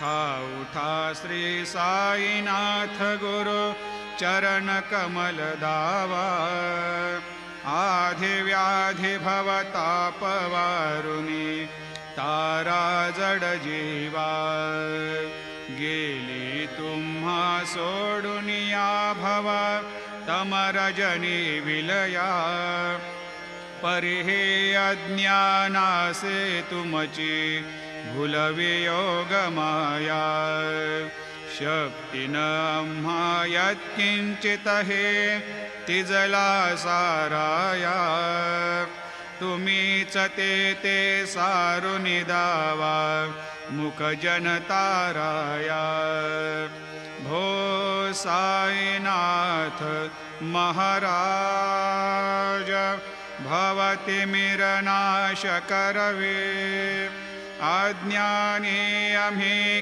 उठा उठा श्री साईनाथ गुरु चरण कमल दावा आधि व्याधि भवतापवारुणी तारा जड जीवा गेली तुम्हा सोडुनिया भवा तमरजनी विलया परिहे अज्ञानासे तुमची भूलवियोग माया शक्ती न आम्हा यत्किंचित हे तिजला साराया तुम्हीच ते सारुनि दावा मुख जनताराया भो साईनाथ महाराज भवतिमिरनाश करवे अज्ञानी आम्ही